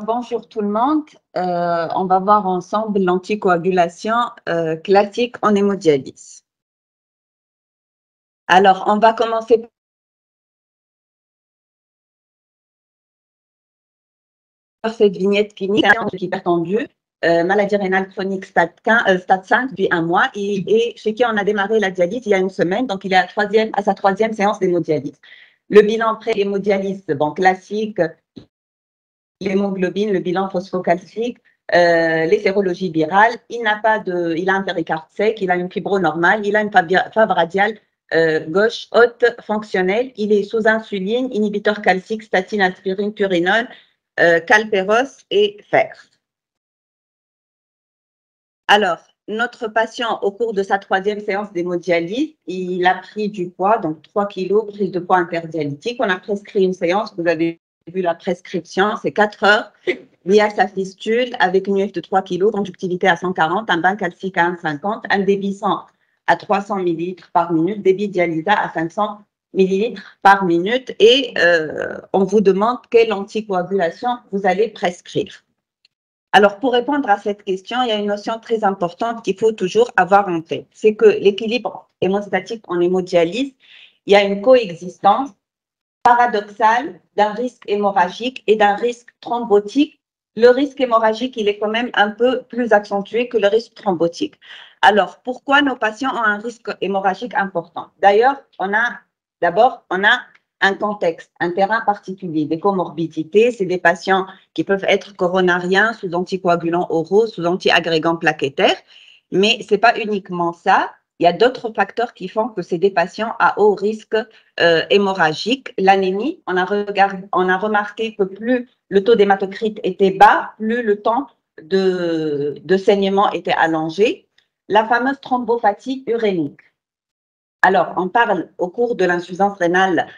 Bonjour tout le monde. On va voir ensemble l'anticoagulation classique en hémodialyse. Alors, on va commencer par cette vignette clinique hypertendue, maladie rénale chronique stade 5 depuis un mois et chez qui on a démarré la dialyse il y a une semaine, donc il est à sa troisième séance d'hémodialyse. Le bilan pré-hémodialyse, bon, classique, l'hémoglobine, le bilan phosphocalcique, les sérologies virales. Il a un péricarde sec, il a une fibro normale, il a une fave radiale gauche haute fonctionnelle. Il est sous insuline, inhibiteur calcique, statine, aspirine, purinone, calpéros et fer. Alors, notre patient, au cours de sa troisième séance d'hémodialyse, il a pris du poids, donc 3 kg, prise de poids interdialytique. On a prescrit une séance, vous avez vu la prescription, c'est 4 heures, lié à sa fistule, avec une UF de 3 kg, conductivité à 140, un bain calcique à 1,50, un débit sang à 300 ml par minute, débit dialysa à 500 ml par minute, et on vous demande quelle anticoagulation vous allez prescrire. Alors, pour répondre à cette question, il y a une notion très importante qu'il faut toujours avoir en tête. C'est que l'équilibre hémostatique en hémodialyse, il y a une coexistence paradoxale d'un risque hémorragique et d'un risque thrombotique. Le risque hémorragique, il est quand même un peu plus accentué que le risque thrombotique. Alors, pourquoi nos patients ont un risque hémorragique important? D'ailleurs, on a un contexte, un terrain particulier, des comorbidités. C'est des patients qui peuvent être coronariens, sous anticoagulants oraux, sous antiagrégants plaquettaires. Mais ce n'est pas uniquement ça. Il y a d'autres facteurs qui font que c'est des patients à haut risque hémorragique. L'anémie, on a remarqué que plus le taux d'hématocrite était bas, plus le temps de saignement était allongé. La fameuse thrombopathie urémique. Alors, on parle au cours de l'insuffisance rénale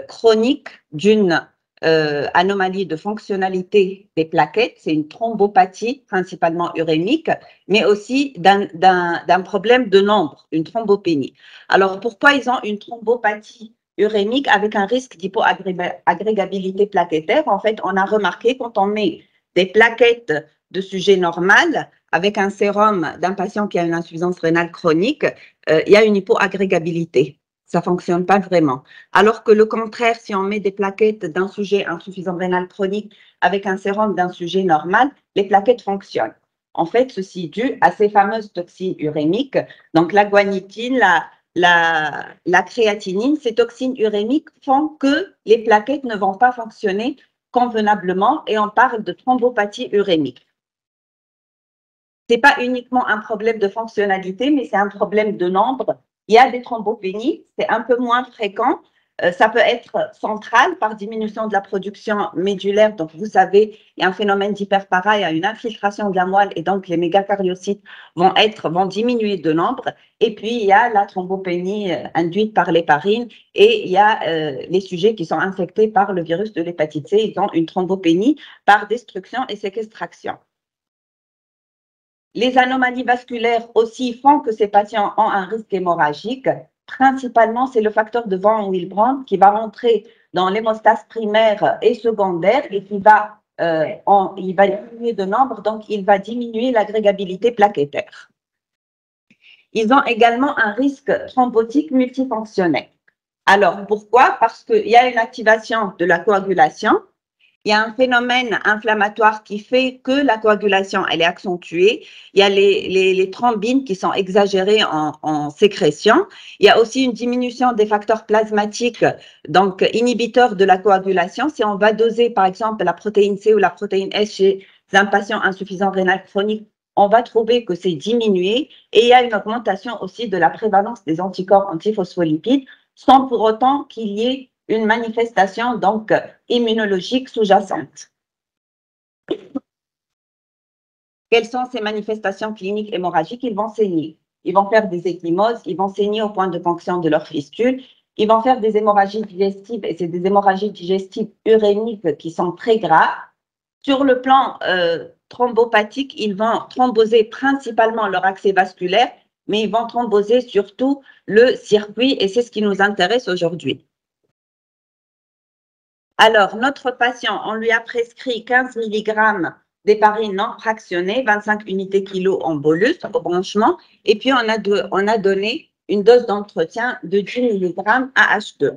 chronique d'une anomalie de fonctionnalité des plaquettes, c'est une thrombopathie principalement urémique, mais aussi d'un problème de nombre, une thrombopénie. Alors, pourquoi ils ont une thrombopathie urémique avec un risque d'hypoagrégabilité plaquettaire? En fait, on a remarqué quand on met des plaquettes de sujet normal avec un sérum d'un patient qui a une insuffisance rénale chronique, il y a une hypoagrégabilité. Ça ne fonctionne pas vraiment. Alors que le contraire, si on met des plaquettes d'un sujet insuffisant rénal chronique avec un sérum d'un sujet normal, les plaquettes fonctionnent. En fait, ceci est dû à ces fameuses toxines urémiques. Donc, la guanidine, la créatinine, ces toxines urémiques font que les plaquettes ne vont pas fonctionner convenablement et on parle de thrombopathie urémique. Ce n'est pas uniquement un problème de fonctionnalité, mais c'est un problème de nombre. Il y a des thrombopénies, c'est un peu moins fréquent. Ça peut être central par diminution de la production médulaire. Donc, vous savez, il y a un phénomène d'hyperpara, il y a une infiltration de la moelle et donc les mégacariocytes vont diminuer de nombre. Et puis, il y a la thrombopénie induite par l'héparine et il y a les sujets qui sont infectés par le virus de l'hépatite C. Ils ont une thrombopénie par destruction et séquestration. Les anomalies vasculaires aussi font que ces patients ont un risque hémorragique. Principalement, c'est le facteur de Van Willebrand qui va rentrer dans l'hémostase primaire et secondaire et qui va, il va diminuer de nombre, donc il va diminuer l'agrégabilité plaquettaire. Ils ont également un risque thrombotique multifonctionnel. Alors, pourquoi? Parce qu'il y a une activation de la coagulation. Il y a un phénomène inflammatoire qui fait que la coagulation, elle est accentuée. Il y a les thrombines qui sont exagérées en sécrétion. Il y a aussi une diminution des facteurs plasmatiques, donc inhibiteurs de la coagulation. Si on va doser, par exemple, la protéine C ou la protéine S chez un patient insuffisant rénal chronique, on va trouver que c'est diminué. Et il y a une augmentation aussi de la prévalence des anticorps antiphospholipides, sans pour autant qu'il y ait une manifestation donc immunologique sous-jacente. Quelles sont ces manifestations cliniques hémorragiques? Ils vont saigner, ils vont faire des ecchymoses, ils vont saigner au point de ponction de leur fistule, ils vont faire des hémorragies digestives et c'est des hémorragies digestives urémiques qui sont très graves. Sur le plan thrombopathique, ils vont thromboser principalement leur accès vasculaire, mais ils vont thromboser surtout le circuit et c'est ce qui nous intéresse aujourd'hui. Alors, notre patient, on lui a prescrit 15 mg d'héparine non fractionnée, 25 unités kilo en bolus au branchement, et puis on a donné une dose d'entretien de 10 mg AH2.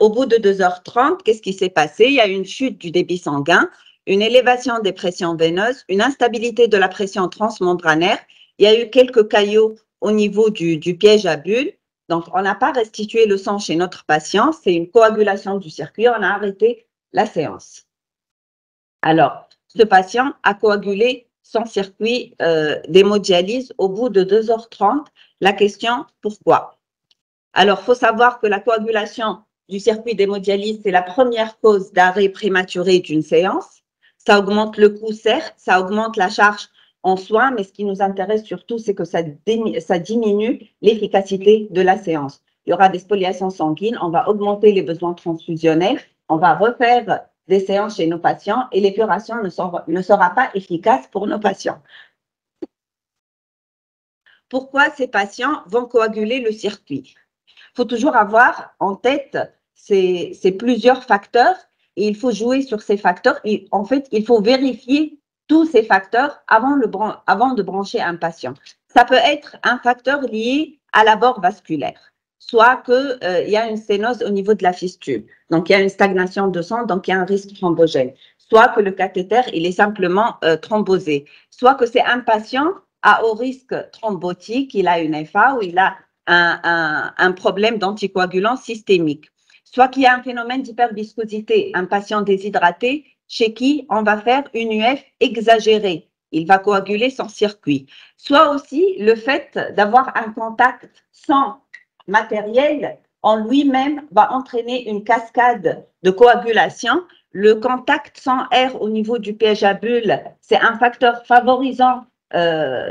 Au bout de 2h30, qu'est-ce qui s'est passé? Il y a une chute du débit sanguin, une élévation des pressions veineuses, une instabilité de la pression transmembranaire. Il y a eu quelques caillots au niveau du piège à bulles. Donc, on n'a pas restitué le sang chez notre patient. C'est une coagulation du circuit. On a arrêté la séance. Alors, ce patient a coagulé son circuit d'hémodialyse au bout de 2h30. La question, pourquoi? Alors, il faut savoir que la coagulation du circuit d'hémodialyse, c'est la première cause d'arrêt prématuré d'une séance. Ça augmente le coût, certes, ça augmente la charge en soins, mais ce qui nous intéresse surtout, c'est que ça diminue l'efficacité de la séance. Il y aura des spoliations sanguines, on va augmenter les besoins transfusionnels, on va refaire des séances chez nos patients et l'épuration ne sera pas efficace pour nos patients. Pourquoi ces patients vont coaguler le circuit? Il faut toujours avoir en tête ces plusieurs facteurs et il faut jouer sur ces facteurs. Et en fait, il faut vérifier tous ces facteurs avant de brancher un patient. Ça peut être un facteur lié à l'abord vasculaire, soit qu'il y a une sténose au niveau de la fistule, donc il y a une stagnation de sang, donc il y a un risque thrombogène, soit que le cathéter il est simplement thrombosé, soit que c'est un patient à haut risque thrombotique, il a une FA ou il a un problème d'anticoagulant systémique. Soit qu'il y a un phénomène d'hyperviscosité, un patient déshydraté chez qui on va faire une UF exagérée. Il va coaguler son circuit. Soit aussi le fait d'avoir un contact sans matériel en lui-même va entraîner une cascade de coagulation. Le contact sans air au niveau du piège à bulles, c'est un facteur favorisant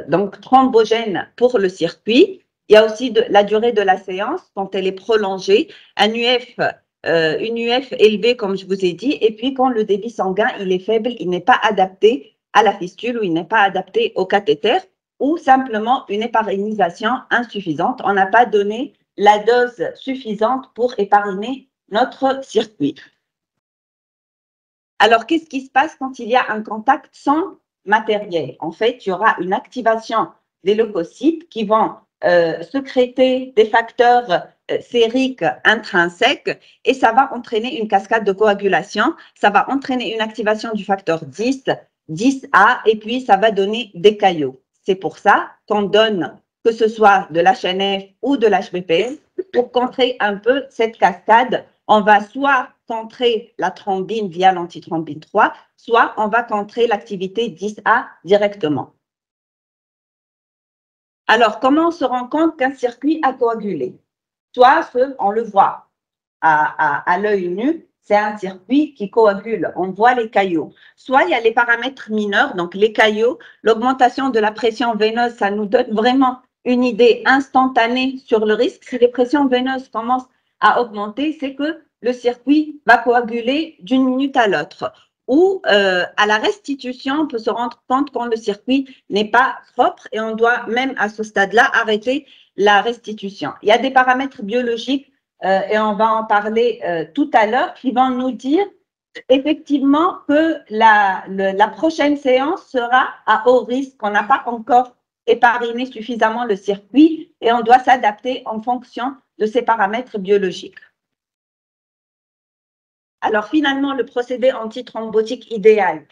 donc thrombogène pour le circuit. Il y a aussi la durée de la séance quand elle est prolongée, une UF élevée comme je vous ai dit, et puis quand le débit sanguin il est faible, il n'est pas adapté à la fistule ou il n'est pas adapté au cathéter ou simplement une héparinisation insuffisante. On n'a pas donné la dose suffisante pour hépariner notre circuit. Alors, qu'est-ce qui se passe quand il y a un contact sans matériel? En fait, il y aura une activation des leucocytes qui vont sécréter des facteurs sériques intrinsèques et ça va entraîner une cascade de coagulation. Ça va entraîner une activation du facteur 10, 10A et puis ça va donner des caillots. C'est pour ça qu'on donne que ce soit de l'HNF ou de l'HBPN pour contrer un peu cette cascade. On va soit contrer la thrombine via l'antithrombine 3, soit on va contrer l'activité 10A directement. Alors, comment on se rend compte qu'un circuit a coagulé? Soit on le voit à l'œil nu, c'est un circuit qui coagule, on voit les caillots. Soit il y a les paramètres mineurs, donc les caillots, l'augmentation de la pression veineuse, ça nous donne vraiment une idée instantanée sur le risque. Si les pressions veineuses commencent à augmenter, c'est que le circuit va coaguler d'une minute à l'autre. Ou à la restitution, on peut se rendre compte quand le circuit n'est pas propre et on doit même à ce stade-là arrêter la restitution. Il y a des paramètres biologiques et on va en parler tout à l'heure qui vont nous dire effectivement que la prochaine séance sera à haut risque. On n'a pas encore hépariné suffisamment le circuit et on doit s'adapter en fonction de ces paramètres biologiques. Alors finalement, le procédé antithrombotique idéal,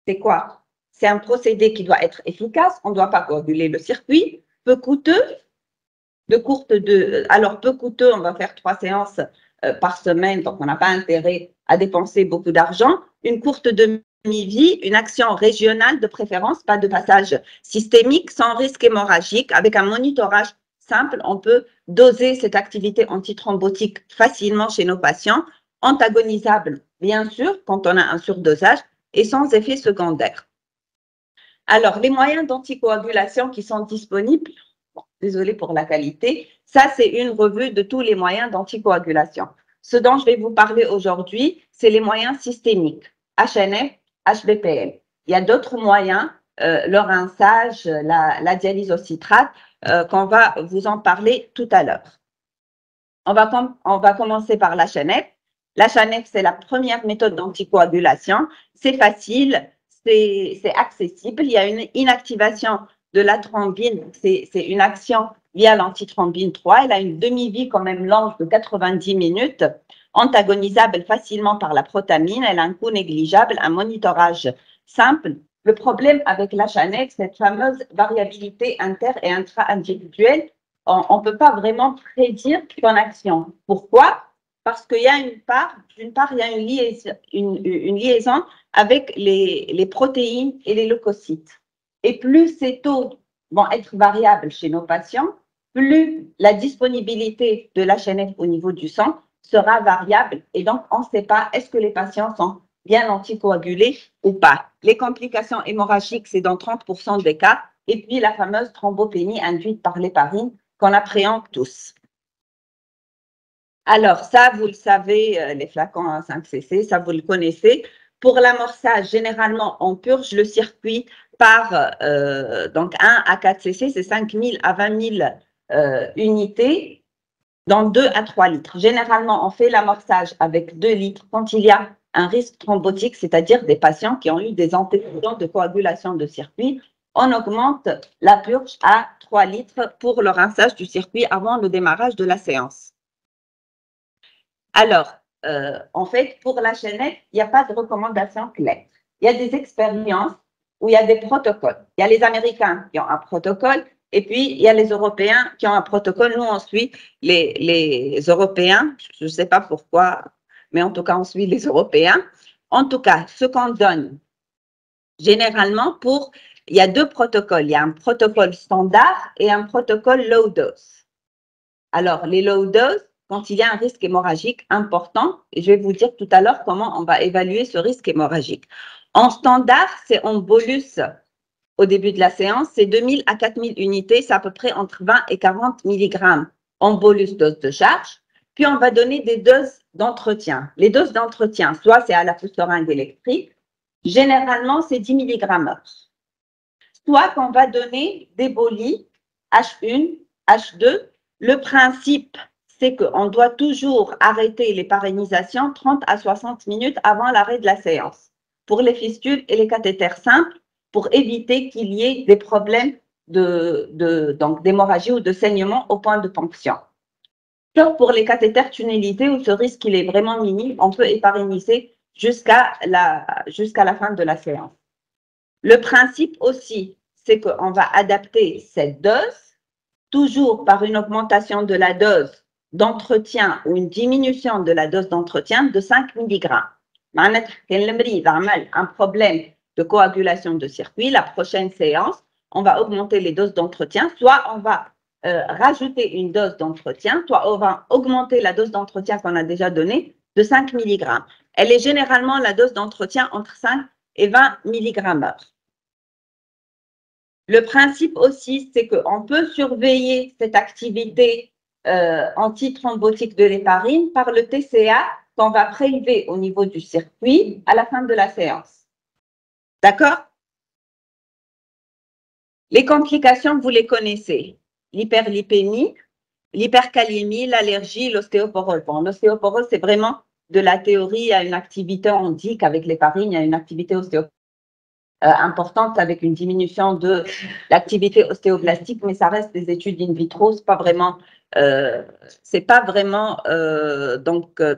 c'est quoi? C'est un procédé qui doit être efficace, on ne doit pas coaguler le circuit, peu coûteux, alors peu coûteux, on va faire 3 séances par semaine, donc on n'a pas intérêt à dépenser beaucoup d'argent, une courte demi-vie, une action régionale de préférence, pas de passage systémique, sans risque hémorragique, avec un monitorage simple, on peut doser cette activité antithrombotique facilement chez nos patients, antagonisable, bien sûr, quand on a un surdosage et sans effet secondaire. Alors, les moyens d'anticoagulation qui sont disponibles, désolée pour la qualité, ça c'est une revue de tous les moyens d'anticoagulation. Ce dont je vais vous parler aujourd'hui, c'est les moyens systémiques, HNF, HBPL. Il y a d'autres moyens, le rinçage, la dialyse au citrate, qu'on va vous en parler tout à l'heure. On va commencer par l'HNF. La Chanex, c'est la première méthode d'anticoagulation. C'est facile, c'est accessible. Il y a une inactivation de la thrombine. C'est une action via l'antithrombine 3. Elle a une demi-vie quand même longue de 90 minutes, antagonisable facilement par la protamine. Elle a un coût négligeable, un monitorage simple. Le problème avec la Chanex, cette fameuse variabilité inter- et intra-individuelle, on ne peut pas vraiment prédire son action. Pourquoi? Parce qu'il y a d'une part, il y a une liaison avec les protéines et les leucocytes. Et plus ces taux vont être variables chez nos patients, plus la disponibilité de l'HNF au niveau du sang sera variable. Et donc, on ne sait pas est-ce que les patients sont bien anticoagulés ou pas. Les complications hémorragiques, c'est dans 30% des cas. Et puis, la fameuse thrombopénie induite par l'héparine qu'on appréhende tous. Alors, ça, vous le savez, les flacons à 5 cc, ça, vous le connaissez. Pour l'amorçage, généralement, on purge le circuit par donc 1 à 4 cc, c'est 5 000 à 20 000 unités dans 2 à 3 litres. Généralement, on fait l'amorçage avec 2 litres quand il y a un risque thrombotique, c'est-à-dire des patients qui ont eu des antécédents de coagulation de circuit. On augmente la purge à 3 litres pour le rinçage du circuit avant le démarrage de la séance. Alors, en fait, pour la chaînette, il n'y a pas de recommandation claire. Il y a des expériences où il y a des protocoles. Il y a les Américains qui ont un protocole et puis il y a les Européens qui ont un protocole. Nous, on suit les Européens. Je ne sais pas pourquoi, mais en tout cas, on suit les Européens. En tout cas, ce qu'on donne généralement il y a 2 protocoles. Il y a un protocole standard et un protocole low dose. Alors, les low dose, quand il y a un risque hémorragique important, et je vais vous dire tout à l'heure comment on va évaluer ce risque hémorragique. En standard, c'est en bolus au début de la séance, c'est 2000 à 4000 unités, c'est à peu près entre 20 et 40 mg en bolus dose de charge. Puis, on va donner des doses d'entretien. Les doses d'entretien, soit c'est à la seringue électrique, généralement, c'est 10 mg/h. Soit qu'on va donner des bolis H1, H2. Le principe, c'est qu'on doit toujours arrêter les parrainisations 30 à 60 minutes avant l'arrêt de la séance pour les fistules et les cathéters simples pour éviter qu'il y ait des problèmes d'hémorragie ou de saignement au point de ponction. Sauf pour les cathéters tunnelisés où ce risque il est vraiment minime, on peut épargniser jusqu'à la fin de la séance. Le principe aussi, c'est qu'on va adapter cette dose toujours par une augmentation de la dose d'entretien ou une diminution de la dose d'entretien de 5 mg. Un problème de coagulation de circuit, la prochaine séance, on va augmenter les doses d'entretien, soit on va rajouter une dose d'entretien, soit on va augmenter la dose d'entretien qu'on a déjà donnée de 5 mg. Elle est généralement la dose d'entretien entre 5 et 20 mg/h. Le principe aussi, c'est qu'on peut surveiller cette activité antithrombotique de l'héparine par le TCA qu'on va prélever au niveau du circuit à la fin de la séance. D'accord? Les complications, vous les connaissez. L'hyperlipémie, l'hyperkaliémie, l'allergie, l'ostéoporose. Bon, l'ostéoporose, c'est vraiment de la théorie. Il y a une activité, on dit qu'avec l'héparine, il y a une activité ostéoporose importante avec une diminution de l'activité ostéoblastique, mais ça reste des études in vitro, c'est pas vraiment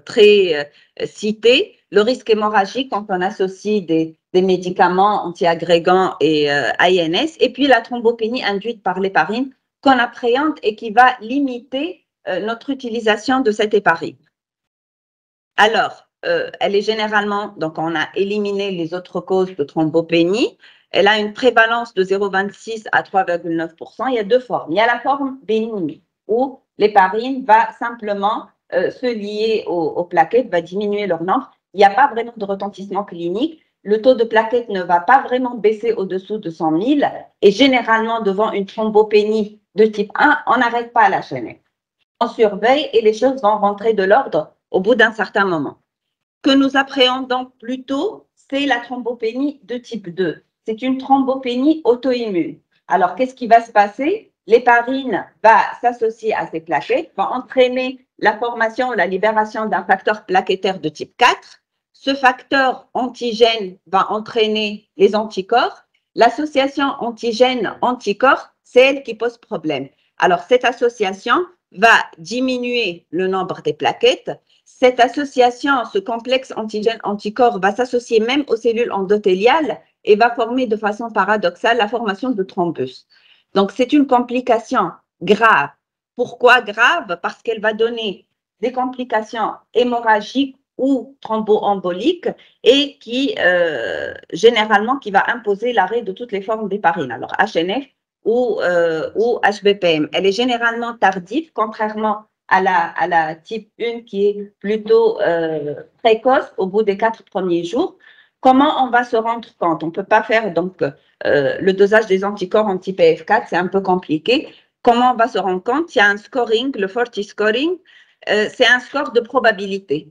très cité. Le risque hémorragique quand on associe des médicaments antiagrégants et INS, et puis la thrombopénie induite par l'héparine qu'on appréhende et qui va limiter notre utilisation de cette héparine. Alors, elle est généralement, donc on a éliminé les autres causes de thrombopénie. Elle a une prévalence de 0,26 à 3,9%. Il y a 2 formes. Il y a la forme bénigne où l'héparine va simplement se lier aux plaquettes, va diminuer leur nombre. Il n'y a pas vraiment de retentissement clinique. Le taux de plaquettes ne va pas vraiment baisser au-dessous de 100 000. Et généralement, devant une thrombopénie de type 1, on n'arrête pas la chaîne. On surveille et les choses vont rentrer de l'ordre au bout d'un certain moment. Ce que nous appréhendons plutôt, c'est la thrombopénie de type 2. C'est une thrombopénie auto-immune. Alors, qu'est-ce qui va se passer? L'héparine va s'associer à ces plaquettes, va entraîner la formation ou la libération d'un facteur plaquettaire de type 4. Ce facteur antigène va entraîner les anticorps. L'association antigène-anticorps, c'est elle qui pose problème. Alors, cette association va diminuer le nombre des plaquettes. Cette association, ce complexe antigène-anticorps va s'associer même aux cellules endothéliales et va former de façon paradoxale la formation de thrombus. Donc, c'est une complication grave. Pourquoi grave? Parce qu'elle va donner des complications hémorragiques ou thromboemboliques et qui, généralement, qui va imposer l'arrêt de toutes les formes d'héparine. Alors, HNF ou HBPM. Elle est généralement tardive, contrairement à la type 1 qui est plutôt précoce au bout des 4 premiers jours. Comment on va se rendre compte? On ne peut pas faire donc le dosage des anticorps anti-PF4, c'est un peu compliqué. Comment on va se rendre compte? Il y a un scoring, le Forti scoring, c'est un score de probabilité.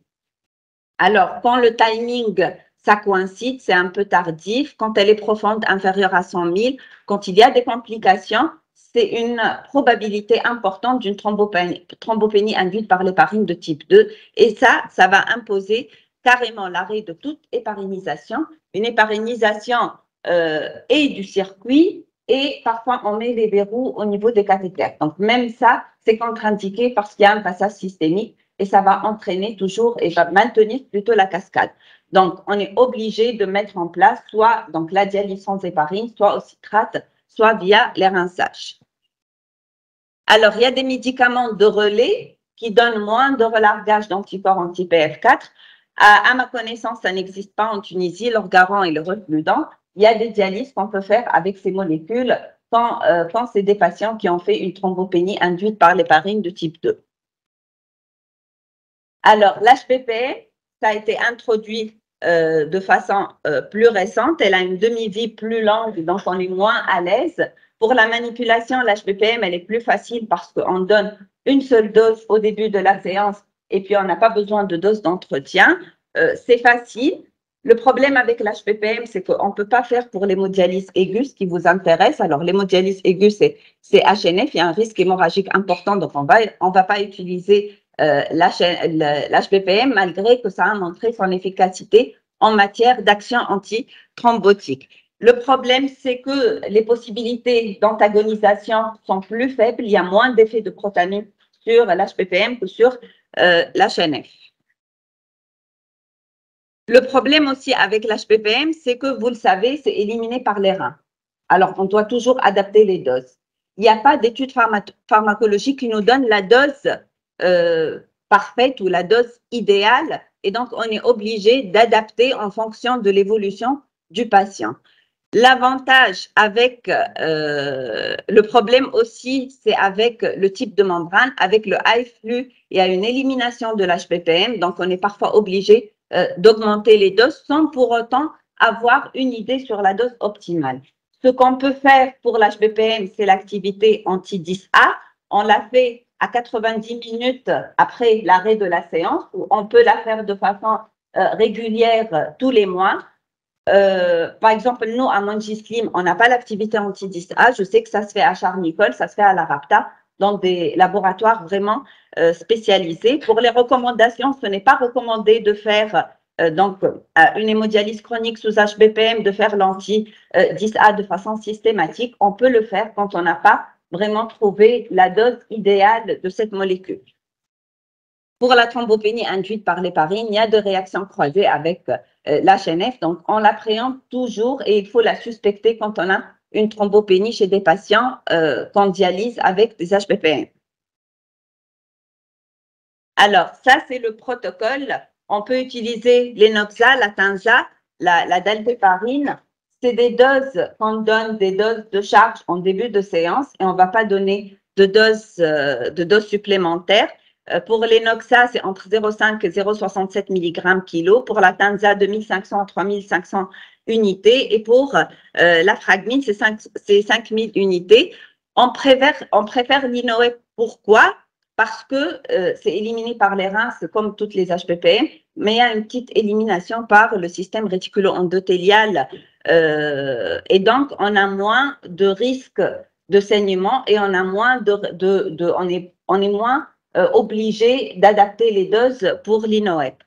Alors, quand le timing, ça coïncide, c'est un peu tardif. Quand elle est profonde, inférieure à 100 000, quand il y a des complications, c'est une probabilité importante d'une thrombopénie induite par l'héparine de type 2. Et ça va imposer carrément l'arrêt de toute héparinisation. Une héparinisation et du circuit, et parfois on met les verrous au niveau des cathéters. Donc, même ça, c'est contre-indiqué parce qu'il y a un passage systémique et ça va entraîner toujours et va maintenir plutôt la cascade. Donc, on est obligé de mettre en place soit donc, la dialyse sans héparine, soit au citrate, soit via les rinçages. Alors, il y a des médicaments de relais qui donnent moins de relargage d'anticorps anti-PF4. À ma connaissance, ça n'existe pas en Tunisie, l'orgaran et le refludan. Il y a des dialyses qu'on peut faire avec ces molécules quand c'est des patients qui ont fait une thrombopénie induite par l'héparine de type 2. Alors, l'HPPM, ça a été introduit de façon plus récente. Elle a une demi-vie plus longue, donc on est moins à l'aise. Pour la manipulation, l'HPPM, elle est plus facile parce qu'on donne une seule dose au début de la séance et puis on n'a pas besoin de dose d'entretien. C'est facile. Le problème avec l'HPPM, c'est qu'on ne peut pas faire pour l'hémodialyse aiguë, ce qui vous intéresse. Alors, l'hémodialyse aiguë, c'est HNF, il y a un risque hémorragique important, donc on va pas utiliser l'HPPM, malgré que ça a montré son efficacité en matière d'action antithrombotique. Le problème, c'est que les possibilités d'antagonisation sont plus faibles. Il y a moins d'effet de protanure sur l'HPPM que sur l'HNF. Le problème aussi avec l'HPPM, c'est que, vous le savez, c'est éliminé par les reins. Alors, on doit toujours adapter les doses. Il n'y a pas d'études pharmacologiques qui nous donnent la dose parfaite ou la dose idéale. Et donc, on est obligé d'adapter en fonction de l'évolution du patient. L'avantage avec le problème aussi, c'est avec le type de membrane. Avec le high flux, il y a une élimination de l'HPPM. Donc, on est parfois obligé d'augmenter les doses sans pour autant avoir une idée sur la dose optimale. Ce qu'on peut faire pour l'HPPM, c'est l'activité anti-10A. On l'a fait à 90 minutes après l'arrêt de la séance, ou on peut la faire de façon régulière tous les mois. Par exemple, nous, à Monji Slim, on n'a pas l'activité anti-10A. Je sais que ça se fait à Charles-Nicolle, ça se fait à la Rapta, dans des laboratoires vraiment spécialisés. Pour les recommandations, ce n'est pas recommandé de faire une hémodialyse chronique sous HBPM, de faire l'anti-10A de façon systématique. On peut le faire quand on n'a pas vraiment trouvé la dose idéale de cette molécule. Pour la thrombopénie induite par l'héparine, il y a de réactions croisées avec l'HNF, donc on l'appréhende toujours et il faut la suspecter quand on a une thrombopénie chez des patients qu'on dialyse avec des HBPM. Alors, ça, c'est le protocole. On peut utiliser l'Enoxa, la Tanza, la daltéparine. C'est des doses qu'on donne, des doses de charge en début de séance et on ne va pas donner de doses supplémentaires. Pour l'Enoxa, c'est entre 0,5 et 0,67 mg kg. Pour la Tanza, 2500 à 3500 unités. Et pour la Fragmine, c'est 5000 unités. On préfère l'Inoé. Pourquoi? Parce que c'est éliminé par les reins, comme toutes les HPPM, mais il y a une petite élimination par le système réticulo-endothélial. Et donc, on a moins de risques de saignement et on a moins on est moins obligés d'adapter les doses pour l'INOEP.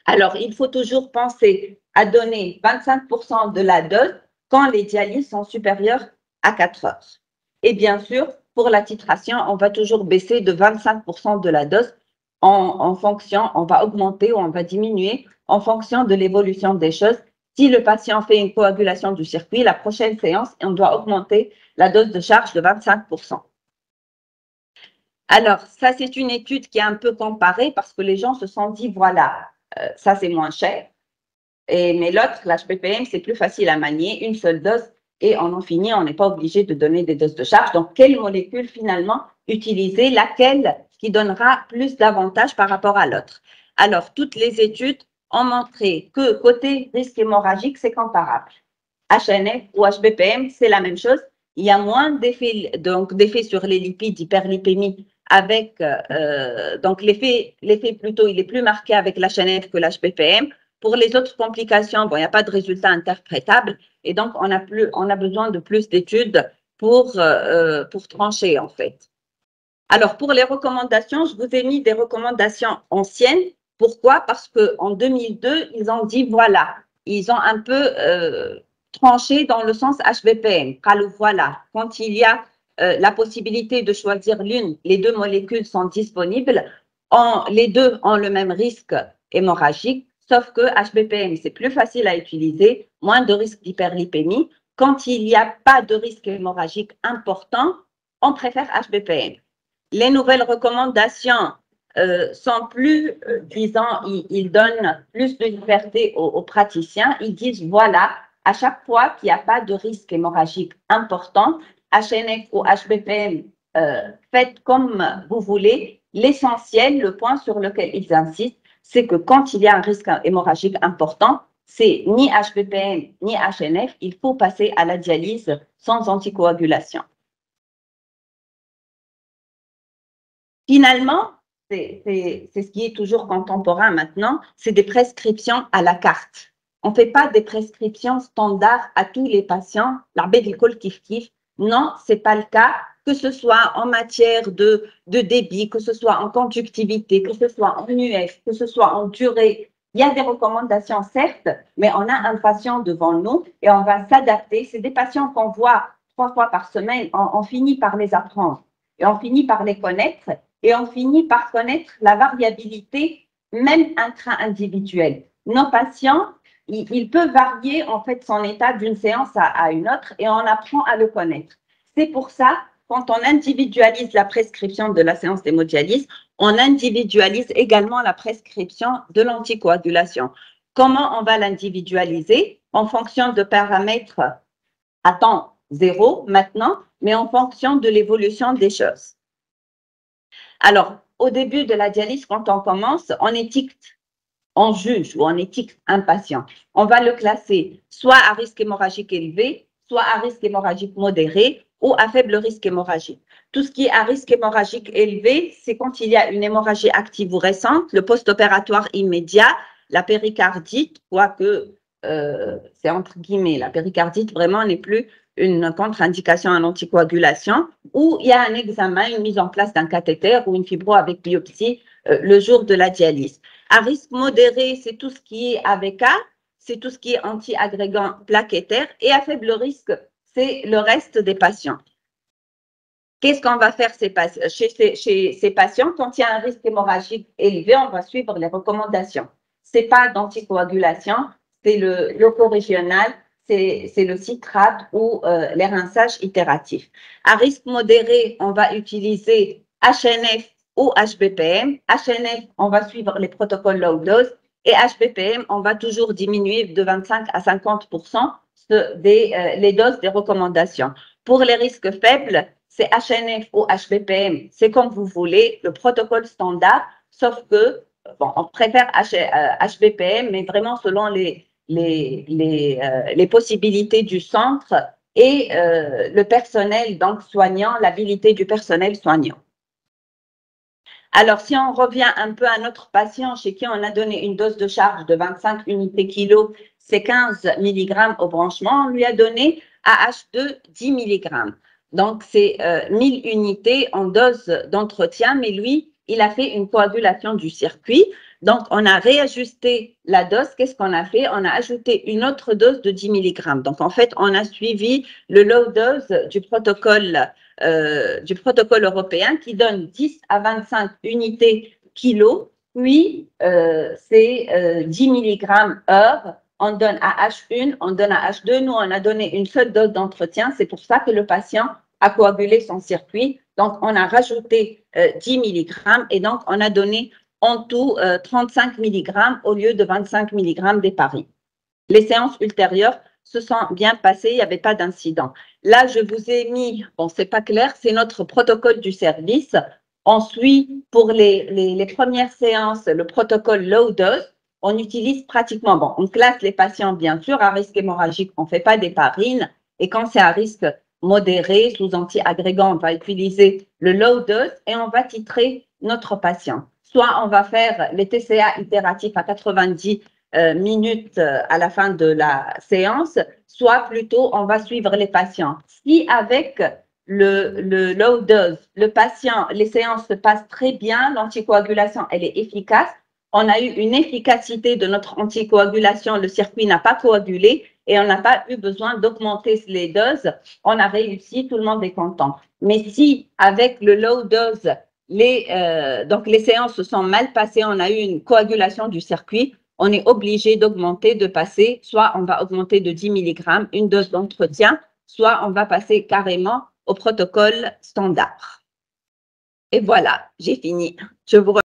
Alors, il faut toujours penser à donner 25% de la dose quand les dialyses sont supérieures à 4 heures. Et bien sûr, pour la titration, on va toujours baisser de 25% de la dose en fonction, on va augmenter ou on va diminuer en fonction de l'évolution des choses. Si le patient fait une coagulation du circuit, la prochaine séance, on doit augmenter la dose de charge de 25%. Alors, ça, c'est une étude qui est un peu comparée parce que les gens se sont dit, voilà, ça, c'est moins cher. Mais l'autre, l'HPPM, c'est plus facile à manier, une seule dose et on en finit, on n'est pas obligé de donner des doses de charge. Donc, quelle molécule finalement utiliser, laquelle qui donnera plus d'avantages par rapport à l'autre? Alors, toutes les études ont montré que côté risque hémorragique, c'est comparable. HNF ou HBPM, c'est la même chose. Il y a moins d'effets sur les lipides, d'hyperlipémie avec, donc l'effet plutôt, il est plus marqué avec l'HNF que l'HBPM. Pour les autres complications, bon, il n'y a pas de résultat interprétable et donc on a besoin de plus d'études pour trancher en fait. Alors pour les recommandations, je vous ai mis des recommandations anciennes. Pourquoi? Parce qu'en 2002, ils ont dit voilà, ils ont un peu tranché dans le sens HBPM. Voilà, quand il y a la possibilité de choisir l'une, les deux molécules sont disponibles, les deux ont le même risque hémorragique, sauf que HBPM, c'est plus facile à utiliser, moins de risque d'hyperlipémie. Quand il n'y a pas de risque hémorragique important, on préfère HBPM. Les nouvelles recommandations sont plus, disons, ils donnent plus de liberté aux praticiens. Ils disent, voilà, à chaque fois qu'il n'y a pas de risque hémorragique important, HNF ou HBPM, faites comme vous voulez. L'essentiel, le point sur lequel ils insistent, c'est que quand il y a un risque hémorragique important, c'est ni HBPM ni HNF, il faut passer à la dialyse sans anticoagulation. Finalement, c'est ce qui est toujours contemporain maintenant, c'est des prescriptions à la carte. On ne fait pas des prescriptions standards à tous les patients, l'arbédicol kiff-kiff. Non, ce n'est pas le cas, que ce soit en matière de débit, que ce soit en conductivité, que ce soit en UF, que ce soit en durée. Il y a des recommandations, certes, mais on a un patient devant nous et on va s'adapter. C'est des patients qu'on voit 3 fois par semaine, on finit par les apprendre et on finit par les connaître. Et on finit par connaître la variabilité, même intra-individuelle. Nos patients, il peut varier en fait son état d'une séance à une autre et on apprend à le connaître. C'est pour ça, quand on individualise la prescription de la séance d'hémodialyse, on individualise également la prescription de l'anticoagulation. Comment on va l'individualiser? En fonction de paramètres à temps zéro maintenant, mais en fonction de l'évolution des choses. Alors, au début de la dialyse, quand on commence, on étiquette, on juge ou on étiquette un patient. On va le classer soit à risque hémorragique élevé, soit à risque hémorragique modéré ou à faible risque hémorragique. Tout ce qui est à risque hémorragique élevé, c'est quand il y a une hémorragie active ou récente, le post-opératoire immédiat, la péricardite, quoique c'est entre guillemets, la péricardite vraiment n'est plus une contre-indication à l'anticoagulation, ou il y a un examen, une mise en place d'un cathéter ou une fibro avec biopsie le jour de la dialyse. À risque modéré, c'est tout ce qui est AVK, c'est tout ce qui est anti-agrégant plaquettaire, et à faible risque, c'est le reste des patients. Qu'est-ce qu'on va faire chez ces patients? Quand il y a un risque hémorragique élevé, on va suivre les recommandations. Ce n'est pas d'anticoagulation, c'est le loco-régional, c'est le citrate ou les rinçages itératifs. À risque modéré, on va utiliser HNF ou HBPM. HNF, on va suivre les protocoles low dose et HBPM, on va toujours diminuer de 25 à 50% les doses des recommandations. Pour les risques faibles, c'est HNF ou HBPM, c'est comme vous voulez, le protocole standard, sauf que bon, on préfère HBPM, mais vraiment selon les possibilités du centre et le personnel donc soignant, l'habilité du personnel soignant. Alors, si on revient un peu à notre patient chez qui on a donné une dose de charge de 25 unités kilo, c'est 15 mg au branchement, on lui a donné AH2 10 mg. Donc, c'est 1000 unités en dose d'entretien, mais lui, il a fait une coagulation du circuit. Donc, on a réajusté la dose. Qu'est-ce qu'on a fait? On a ajouté une autre dose de 10 mg. Donc, en fait, on a suivi le low dose du protocole européen qui donne 10 à 25 unités kilo, puis c'est 10 mg heure. On donne à H1, on donne à H2. Nous, on a donné une seule dose d'entretien. C'est pour ça que le patient a coagulé son circuit. Donc, on a rajouté 10 mg et donc, on a donné en tout 35 mg au lieu de 25 mg d'héparine. Les séances ultérieures se sont bien passées, il n'y avait pas d'incident. Là, je vous ai mis, bon, c'est pas clair, c'est notre protocole du service. On suit pour les premières séances le protocole low dose. On utilise pratiquement, bon, on classe les patients bien sûr à risque hémorragique, on ne fait pas d'héparine. Et quand c'est à risque modéré, sous anti-agrégant, on va utiliser le low dose et on va titrer notre patient. Soit on va faire les TCA itératifs à 90 minutes à la fin de la séance, soit plutôt on va suivre les patients. Si avec le low dose, le patient, les séances se passent très bien, l'anticoagulation, elle est efficace, on a eu une efficacité de notre anticoagulation, le circuit n'a pas coagulé et on n'a pas eu besoin d'augmenter les doses, on a réussi, tout le monde est content. Mais si avec le low dose, donc les séances se sont mal passées, on a eu une coagulation du circuit, on est obligé d'augmenter, de passer, soit on va augmenter de 10 mg, une dose d'entretien, soit on va passer carrément au protocole standard. Et voilà, j'ai fini. Je vous remercie.